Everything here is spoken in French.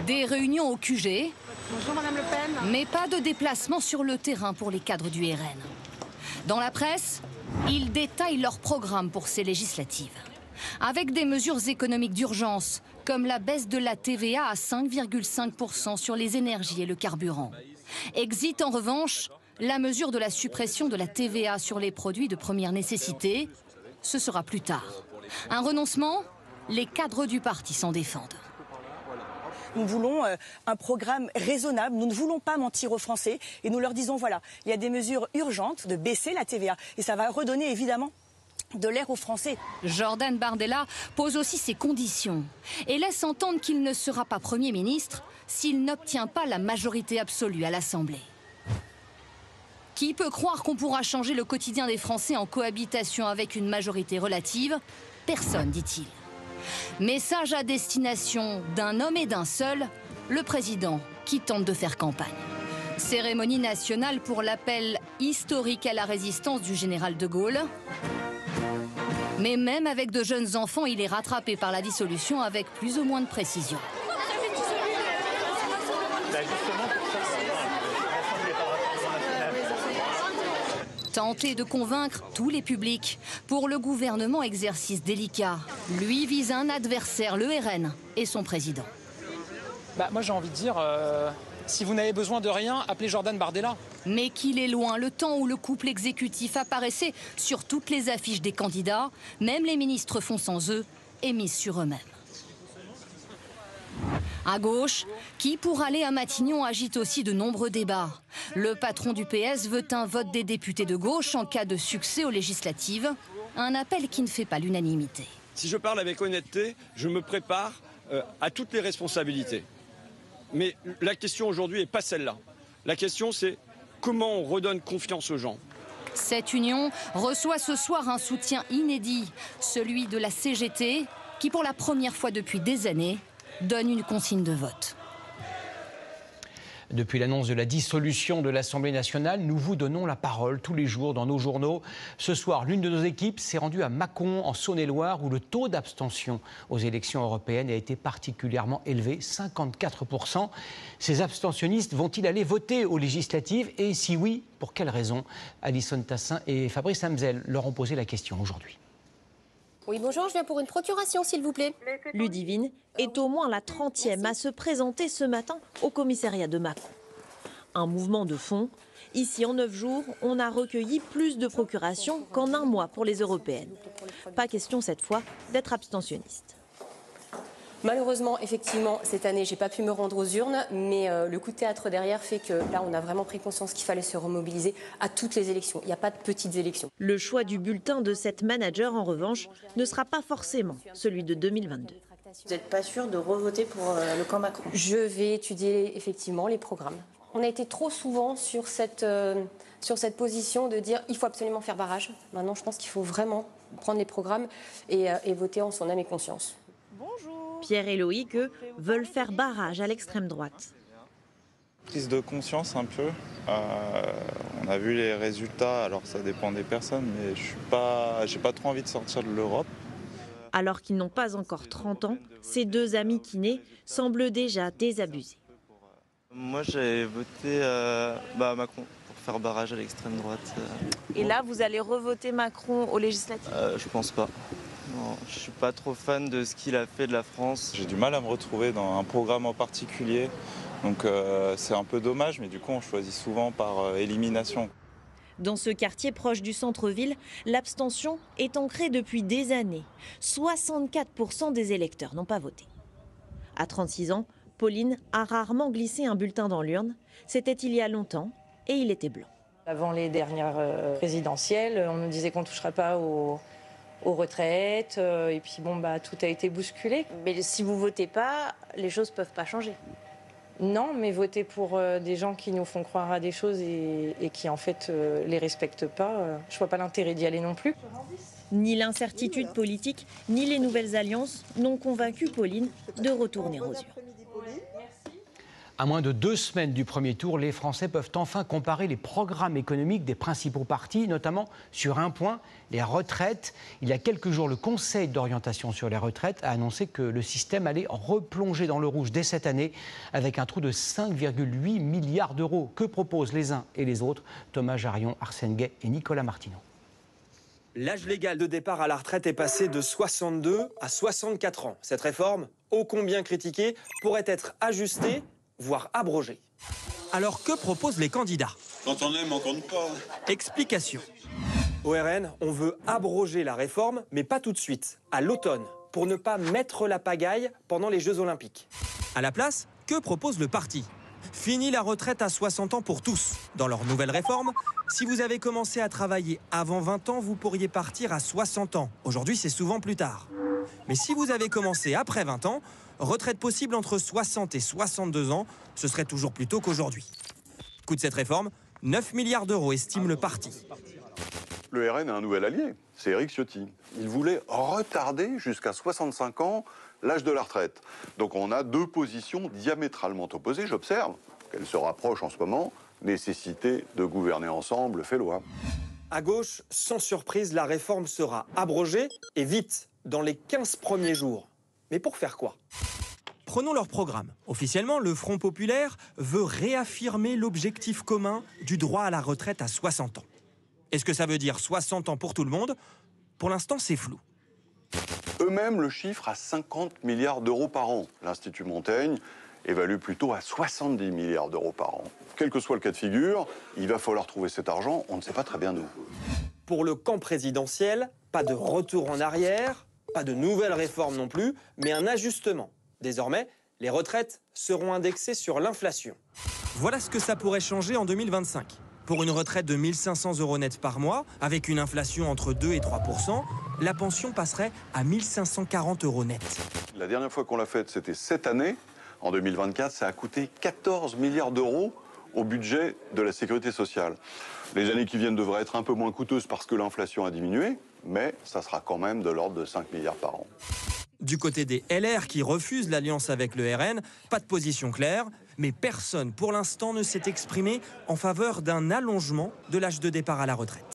Des réunions au QG. Bonjour Madame Le Pen. Mais pas de déplacement sur le terrain pour les cadres du RN. Dans la presse, ils détaillent leur programme pour ces législatives. Avec des mesures économiques d'urgence, comme la baisse de la TVA à 5,5% sur les énergies et le carburant. Exit en revanche la mesure de la suppression de la TVA sur les produits de première nécessité. Ce sera plus tard. Un renoncement? Les cadres du parti s'en défendent. Nous voulons un programme raisonnable, nous ne voulons pas mentir aux Français et nous leur disons voilà, il y a des mesures urgentes de baisser la TVA et ça va redonner évidemment de l'air aux Français. Jordan Bardella pose aussi ses conditions et laisse entendre qu'il ne sera pas Premier ministre s'il n'obtient pas la majorité absolue à l'Assemblée. Qui peut croire qu'on pourra changer le quotidien des Français en cohabitation avec une majorité relative? Personne, dit-il. Message à destination d'un homme et d'un seul, le président qui tente de faire campagne. Cérémonie nationale pour l'appel historique à la résistance du général de Gaulle. Mais même avec de jeunes enfants, il est rattrapé par la dissolution avec plus ou moins de précision. Tenter de convaincre tous les publics. Pour le gouvernement, exercice délicat. Lui vise un adversaire, le RN, et son président. Moi j'ai envie de dire, si vous n'avez besoin de rien, appelez Jordan Bardella. Mais qu'il est loin le temps où le couple exécutif apparaissait sur toutes les affiches des candidats, même les ministres font sans eux et misent sur eux-mêmes. À gauche, qui pour aller à Matignon agite aussi de nombreux débats. Le patron du PS veut un vote des députés de gauche en cas de succès aux législatives, un appel qui ne fait pas l'unanimité. Si je parle avec honnêteté, je me prépare à toutes les responsabilités. Mais la question aujourd'hui n'est pas celle-là. La question c'est comment on redonne confiance aux gens. Cette union reçoit ce soir un soutien inédit, celui de la CGT, qui pour la première fois depuis des années donne une consigne de vote. Depuis l'annonce de la dissolution de l'Assemblée nationale, nous vous donnons la parole tous les jours dans nos journaux. Ce soir, l'une de nos équipes s'est rendue à Mâcon, en Saône-et-Loire, où le taux d'abstention aux élections européennes a été particulièrement élevé, 54%. Ces abstentionnistes vont-ils aller voter aux législatives? Et si oui, pour quelles raisons? Alison Tassin et Fabrice Hamzel leur ont posé la question aujourd'hui. Oui, bonjour, je viens pour une procuration, s'il vous plaît. Ludivine est au moins la 30e à se présenter ce matin au commissariat de Mâcon. Un mouvement de fond. Ici, en 9 jours, on a recueilli plus de procurations qu'en un mois pour les européennes. Pas question cette fois d'être abstentionniste. Malheureusement, effectivement, cette année, j'ai pas pu me rendre aux urnes, mais le coup de théâtre derrière fait que là, on a vraiment pris conscience qu'il fallait se remobiliser à toutes les élections. Il n'y a pas de petites élections. Le choix du bulletin de cette manager, en revanche, ne sera pas forcément celui de 2022. Vous n'êtes pas sûr de revoter pour le camp Macron? Je vais étudier effectivement les programmes. On a été trop souvent sur cette position de dire il faut absolument faire barrage. Maintenant, je pense qu'il faut vraiment prendre les programmes et voter en son âme et conscience. Pierre et Loïc, eux, veulent faire barrage à l'extrême droite. Prise de conscience un peu. On a vu les résultats, alors ça dépend des personnes, mais j'ai pas trop envie de sortir de l'Europe. Alors qu'ils n'ont pas encore 30 ans, ces deux amis kinés semblent déjà désabusés. Moi, j'ai voté Macron pour faire barrage à l'extrême droite. Et là, vous allez revoter Macron aux législatives? Je pense pas. Non, je suis pas trop fan de ce qu'il a fait de la France. J'ai du mal à me retrouver dans un programme en particulier, donc c'est un peu dommage, mais du coup on choisit souvent par élimination. Dans ce quartier proche du centre-ville, l'abstention est ancrée depuis des années. 64% des électeurs n'ont pas voté. À 36 ans, Pauline a rarement glissé un bulletin dans l'urne. C'était il y a longtemps et il était blanc. Avant les dernières présidentielles, on nous disait qu'on ne toucherait pas aux retraites, et puis tout a été bousculé. Mais si vous votez pas, les choses peuvent pas changer. Non, mais voter pour des gens qui nous font croire à des choses et qui en fait les respectent pas, je vois pas l'intérêt d'y aller non plus. Ni l'incertitude politique, ni les nouvelles alliances n'ont convaincu Pauline de retourner aux urnes. À moins de 2 semaines du premier tour, les Français peuvent enfin comparer les programmes économiques des principaux partis, notamment sur un point, les retraites. Il y a quelques jours, le Conseil d'orientation sur les retraites a annoncé que le système allait replonger dans le rouge dès cette année avec un trou de 5,8 milliards d'euros. Que proposent les uns et les autres? Thomas Jarion, Arsène Guay et Nicolas Martineau. L'âge légal de départ à la retraite est passé de 62 à 64 ans. Cette réforme, ô combien critiquée, pourrait être ajustée, voire abrogée. Alors que proposent les candidats? Quand on aime, on compte pas. Explication. Au RN, on veut abroger la réforme, mais pas tout de suite, à l'automne, pour ne pas mettre la pagaille pendant les Jeux Olympiques. À la place, que propose le parti? Fini la retraite à 60 ans pour tous. Dans leur nouvelle réforme, si vous avez commencé à travailler avant 20 ans, vous pourriez partir à 60 ans. Aujourd'hui, c'est souvent plus tard. Mais si vous avez commencé après 20 ans, retraite possible entre 60 et 62 ans, ce serait toujours plus tôt qu'aujourd'hui. Coût de cette réforme, 9 milliards d'euros, estime le parti. Le RN a un nouvel allié, c'est Éric Ciotti. Il voulait retarder jusqu'à 65 ans l'âge de la retraite. Donc on a deux positions diamétralement opposées, j'observe qu'elles se rapprochent en ce moment. Nécessité de gouverner ensemble fait loi. À gauche, sans surprise, la réforme sera abrogée, et vite, dans les 15 premiers jours. Mais pour faire quoi? Prenons leur programme. Officiellement, le Front populaire veut réaffirmer l'objectif commun du droit à la retraite à 60 ans. Est-ce que ça veut dire 60 ans pour tout le monde? Pour l'instant, c'est flou. Eux-mêmes le chiffre à 50 milliards d'euros par an. L'Institut Montaigne évalue plutôt à 70 milliards d'euros par an. Quel que soit le cas de figure, il va falloir trouver cet argent, on ne sait pas très bien d'où. Pour le camp présidentiel, pas de retour en arrière, pas de nouvelles réformes non plus, mais un ajustement. Désormais, les retraites seront indexées sur l'inflation. Voilà ce que ça pourrait changer en 2025. Pour une retraite de 1 500 € net par mois, avec une inflation entre 2 et 3 %, la pension passerait à 1 540 € net. La dernière fois qu'on l'a faite, c'était cette année. En 2024, ça a coûté 14 milliards d'euros au budget de la sécurité sociale. Les années qui viennent devraient être un peu moins coûteuses parce que l'inflation a diminué, mais ça sera quand même de l'ordre de 5 milliards par an. Du côté des LR qui refusent l'alliance avec le RN, pas de position claire, mais personne pour l'instant ne s'est exprimé en faveur d'un allongement de l'âge de départ à la retraite.